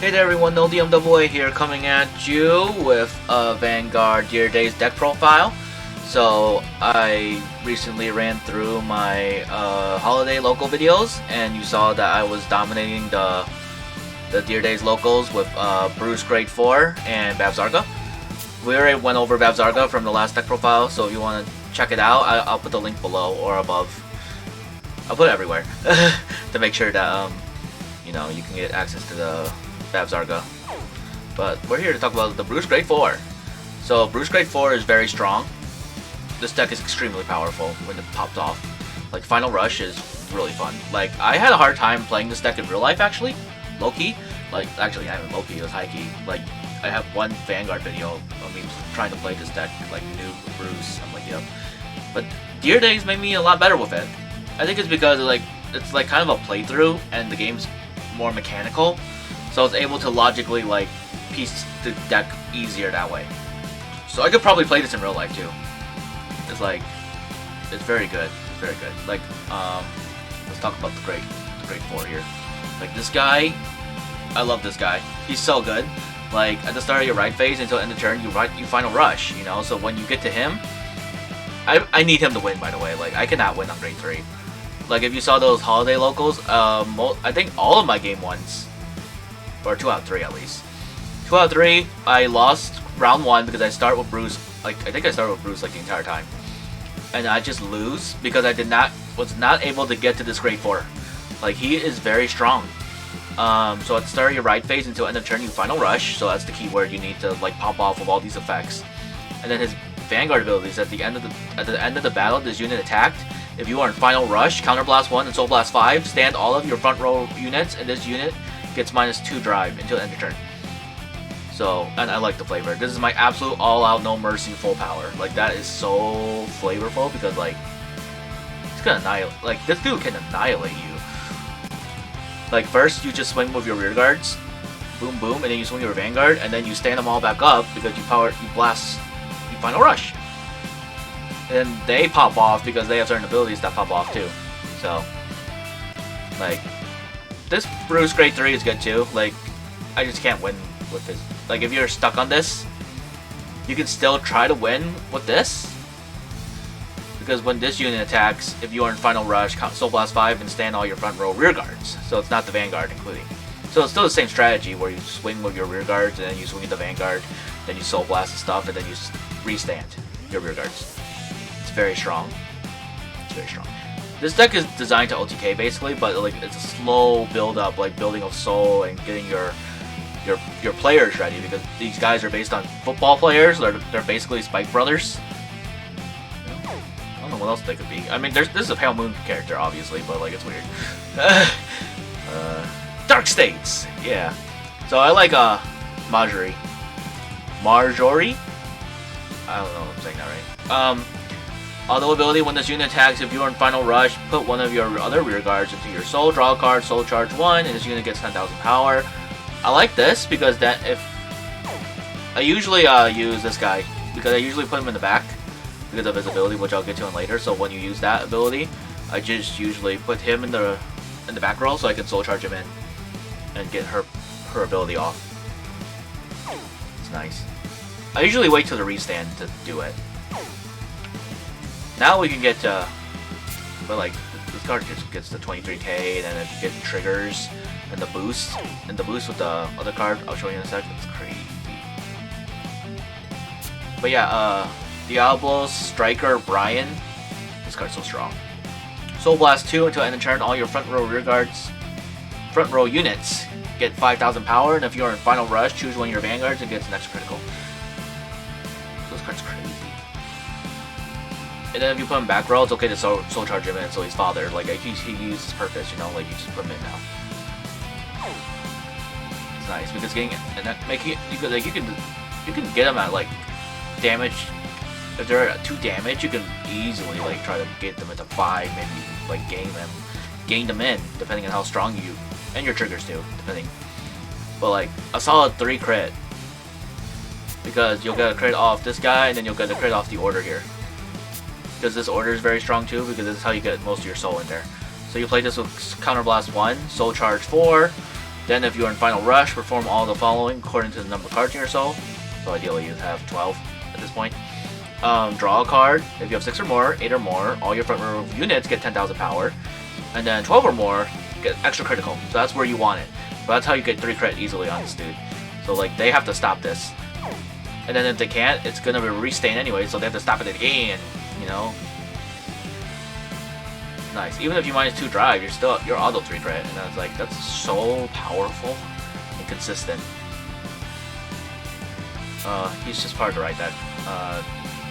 Hey there everyone, No DMAA here coming at you with a Vanguard Dear Days deck profile. So I recently ran through my holiday local videos and you saw that I was dominating the Dear Days locals with Bruce Grade 4 and Bavsargra. We already went over Bavsargra from the last deck profile, so if you want to check it out, I'll put the link below or above. I'll put it everywhere to make sure that you know, you can get access to the Bavsargra. But we're here to talk about the Bruce Grade 4. So Bruce Grade 4 is very strong. This deck is extremely powerful when it pops off. Like Final Rush is really fun. Like I had a hard time playing this deck in real life actually. Low-key. Like actually not even low-key, it was high-key. Like I have one Vanguard video of me trying to play this deck like new Bruce. I'm like, yep. But Dear Days made me a lot better with it. I think it's because it's like kind of a playthrough and the game's more mechanical. So I was able to logically like piece the deck easier that way. So I could probably play this in real life too. It's like, it's very good. It's very good. Like, let's talk about the Grade 4 here. Like this guy, I love this guy. He's so good. Like at the start of your ride phase until end of turn, you Final Rush. You know, so when you get to him, I need him to win. By the way, like I cannot win on Grade 3. Like if you saw those holiday locals, I think all of my game ones. Or 2 out of 3 at least. 2 out of 3, I lost round 1 because I start with Bruce. Like I think I started with Bruce like the entire time, and I just lose because I was not able to get to this Grade 4. Like he is very strong. So at the start of your ride phase until end of turn, you Final Rush. So that's the keyword you need to like pop off with all these effects. And then his Vanguard abilities at the end of the battle, this unit attacked. If you are in Final Rush, Counter Blast 1 and Soul Blast 5, stand all of your front row units, and this unit gets -2 drive until end of turn. So, and I like the flavor. This is my absolute all-out, no mercy, full power. Like that is so flavorful because like it's gonna annihilate. Like this dude can annihilate you. Like first you just swing with your rear guards, boom boom, and then you swing your Vanguard, and then you stand them all back up because you blast, you Final Rush. And they pop off because they have certain abilities that pop off too. So, like. This Bruce Grade 3 is good too. Like, I just can't win with this. Like, if you're stuck on this, you can still try to win with this. Because when this unit attacks, if you are in Final Rush, Soul Blast 5 and stand all your front row rear guards. So it's not the Vanguard including. So it's still the same strategy where you swing with your rear guards and then you swing with the Vanguard, then you Soul Blast and stuff, and then you restand your rear guards. It's very strong. It's very strong. This deck is designed to OTK basically, but like it's a slow build up, like building of soul and getting your players ready because these guys are based on football players. They're basically Spike Brothers. I don't know what else they could be. I mean, this is a Pale Moon character obviously, but like it's weird. Dark States, yeah. So I like Marjorie. I don't know if I'm saying that right. Auto ability, when this unit attacks, if you are in Final Rush, put one of your other rear guards into your soul, draw a card, soul charge 1, and this unit gets 10,000 power. I like this because that if I usually use this guy because I usually put him in the back because of his ability, which I'll get to in later. So when you use that ability, I just usually put him in the back row so I can soul charge him in and get her ability off. It's nice. I usually wait till the restand to do it. Now we can get to, but like this card just gets the 23k, and then it gets triggers and the boost with the other card I'll show you in a sec. It's crazy. But yeah, Diablo Striker Brian. This card's so strong. Soul Blast 2 until end of turn. All your front row units get 5,000 power, and if you are in Final Rush, choose one of your Vanguards and gets an extra critical. So this card's crazy. And then if you put him back row, it's okay to soul charge him in, so he's fathered. Like he uses his purpose, you know. Like you just put him in now. It's nice because getting and that making it like you can get him at like damage. If they're at 2 damage, you can easily like try to get them into 5, maybe like gain them in, depending on how strong you and your triggers too, depending. But like a solid 3 crit because you'll get a crit off this guy, and then you'll get a crit off the order here. Because this order is very strong too, because this is how you get most of your soul in there. So you play this with Counter Blast 1, Soul Charge 4, Then if you're in Final Rush, perform all the following according to the number of cards in your soul. So ideally you have 12 at this point. Draw a card. If you have 6 or more, 8 or more, all your front row units get 10,000 power. And then 12 or more, get extra critical. So that's where you want it. But that's how you get 3 crit easily on this dude. So like, they have to stop this. And then if they can't, it's gonna be restain anyway, so they have to stop it again, you know? Nice. Even if you -2 drive, you're auto 3 crit, and that's like, that's so powerful and consistent. He's just part of the right deck.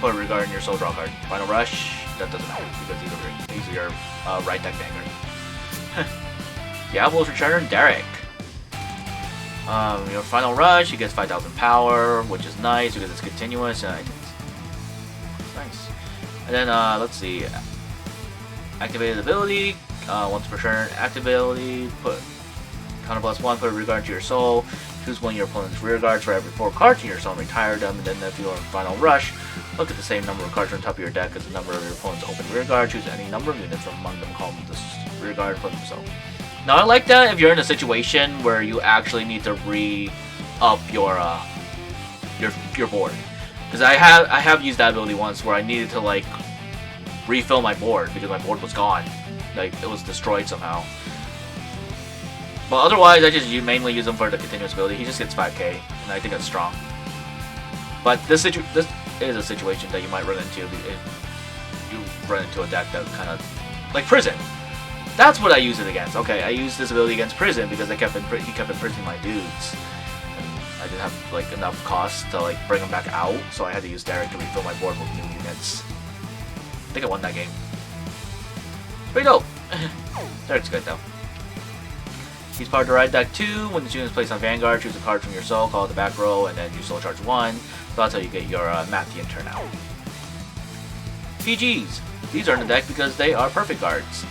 Put regard in your soul draw card. Final Rush, that doesn't matter because he's your right deck Vanguard. Diablo's return, Derek. Your Final Rush, he gets 5,000 power, which is nice because it's continuous, and I think it's nice. And then, let's see. Activated ability, once per turn, active ability, put counter +1, put a rear guard to your soul, choose one of your opponent's rear guards for every 4 cards in your soul and retire them, and then if you are in Final Rush, look at the same number of cards on top of your deck as the number of your opponent's open rear guard, choose any number of units from among them, call them this rear guard, and put them so. Now I like that if you're in a situation where you actually need to re-up your board. Because I have used that ability once where I needed to like refill my board because my board was gone. Like it was destroyed somehow. But otherwise I just mainly use him for the continuous ability. He just gets 5k and I think that's strong. But this is a situation that you might run into if you run into a deck that kind of like Prison. That's what I use it against. Okay, I used this ability against Prison because he kept imprisoning my dudes. And I didn't have like enough cost to like bring them back out, so I had to use Derek to refill my board with new units. I think I won that game. Pretty dope. Derek's good though. He's part of the ride deck too. When the unit is placed on Vanguard, choose a card from your soul, call it the back row, and then you soul charge 1. So that's how you get your Matthean turn out. PGs. These are in the deck because they are perfect cards.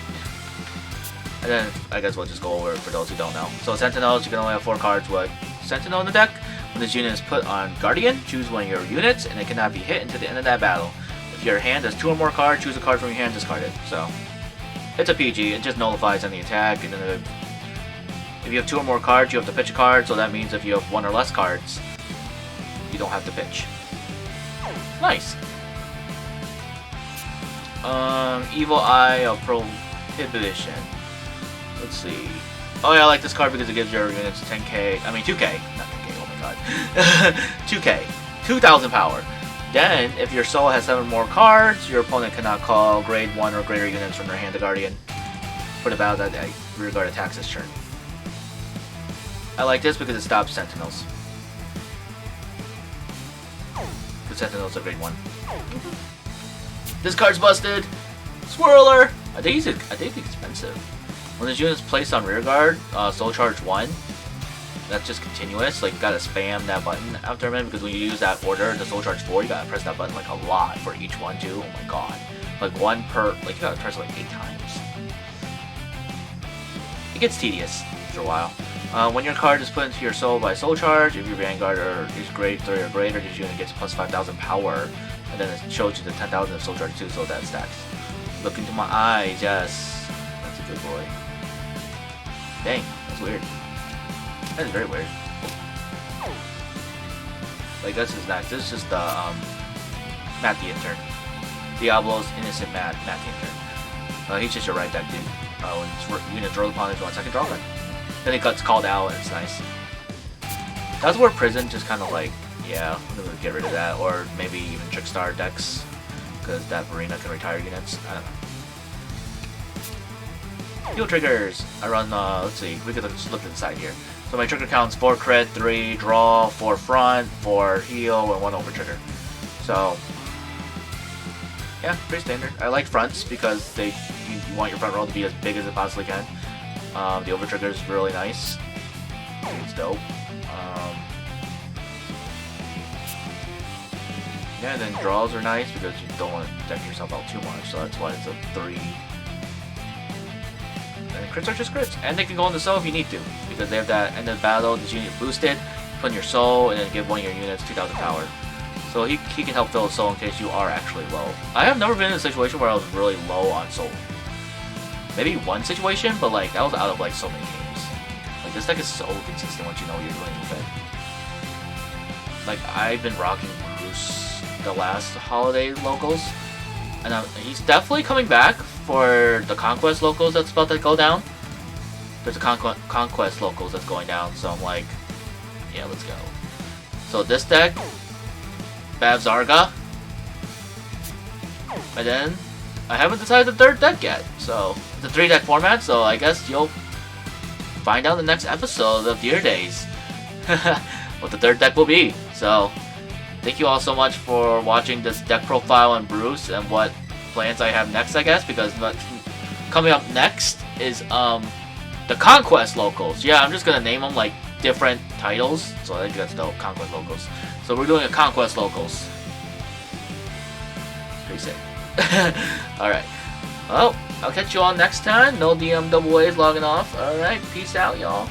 And then, I guess we'll just go over it for those who don't know. So Sentinels, you can only have 4 cards with Sentinel in the deck. When this unit is put on Guardian, choose one of your units, and it cannot be hit until the end of that battle. If your hand has 2 or more cards, choose a card from your hand, discard it. So, it's a PG, it just nullifies any attack, and then if you have 2 or more cards, you have to pitch a card, so that means if you have 1 or less cards, you don't have to pitch. Nice! Evil Eye of Prohibition. Let's see. Oh yeah, I like this card because it gives your units 10k, I mean 2k, not 10k, oh my god. 2k, 2,000 power. Then, if your soul has 7 more cards, your opponent cannot call grade 1 or greater units from their hand to Guardian for the battle that rear guard attacks this turn. I like this because it stops Sentinels. Because Sentinels are grade 1. This card's busted! Swirler! I think he's expensive. When this unit is placed on rear guard, soul charge 1. That's just continuous. Like you gotta spam that button after a minute because when you use that order, the soul charge 4, you gotta press that button like a lot for each one too. Oh my god. Like one per, like you gotta press it like 8 times. It gets tedious after a while. When your card is put into your soul by soul charge, if your Vanguard is grade 3 or greater, this unit gets plus 5,000 power. And then it shows you the 10,000 of soul charge too, so that stacks. Look into my eyes, yes. That's a good boy. Dang, that's weird. That is very weird. Like that's his next. This is just the Matthean turn. Diablo's innocent Matthean turn. He's just your right deck dude. When units roll upon his 1-second draw card. Then he gets called out and it's nice. That's where Prison just kind of like, yeah, I'm gonna get rid of that, or maybe even Trickstar decks, because that Marina can retire units. I don't know. Heal triggers. I run, let's see, we could just look inside here. So my trigger counts 4 crit, 3 draw, 4 front, 4 heal, and 1 over trigger. So, yeah, pretty standard. I like fronts because you want your front row to be as big as it possibly can. The over trigger is really nice. I think it's dope. Yeah, and then draws are nice because you don't want to deck yourself out too much, so that's why it's a 3. And crits are just crits, and they can go in the soul if you need to, because they have that end of battle, this unit boosted, put in your soul, and then give one of your units 2,000 power. So he can help fill a soul in case you are actually low. I have never been in a situation where I was really low on soul. Maybe one situation, but like that was out of like so many games. Like, this deck is so consistent once you know what you're doing with it. Like, I've been rocking Bruce the last holiday locals, and he's definitely coming back for the Conquest locals that's about to go down. There's a Conquest locals that's going down, so I'm like, yeah, let's go. So this deck, Bavsargra, and then I haven't decided the third deck yet. So it's a 3-deck format, so I guess you'll find out in the next episode of Deer Days what the third deck will be. So thank you all so much for watching this deck profile on Bruce and what plans I have next, I guess, because coming up next is the Conquest locals. Yeah, I'm just gonna name them like different titles, so I think that's dope. Conquest locals. So we're doing a Conquest locals. Pretty sick. Alright. Well, I'll catch you all next time. No DMAA's logging off. Alright, peace out, y'all.